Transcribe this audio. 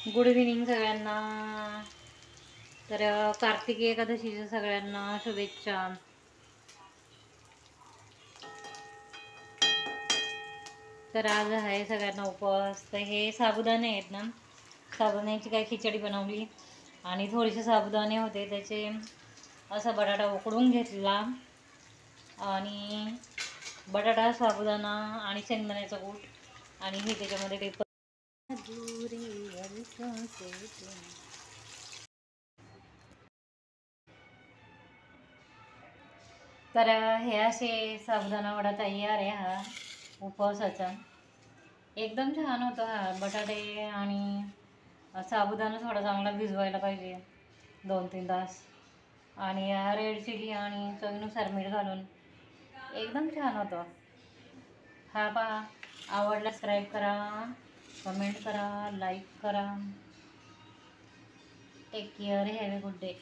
Good evening सगळ्यांना. तर कार्तिकी एकादशीच्या सगळ्यांना शुभेच्छा. तर आज आहे सगळ्यांना उपवास. तर हे साबुदाणे आहेत ना, साबुदाण्याची काय खिचडी बनवली आणि थोडेसे साबुदाणे होते त्याचे असा बटाटा उकडून घेतला आणि बटाटा, साबुदाणा आणि शेंगदाण्याचा कूट आणि हे त्याच्यामध्ये ते तर हे असे साबुदाणा वडा तयार आहे हा उपवासाचा. एकदम छान होता हा. बटाटे आणि साबुदाणा थोडा चांगला भिजवायला पाहिजे 2-3 तास आणि रेड चिली आणि चवीनुसार मीठ घालून एकदम छान होतं. हा पहा, आवडला सबस्क्राईब करा, कमेंट करा, लाईक करा. Take care, have a good day.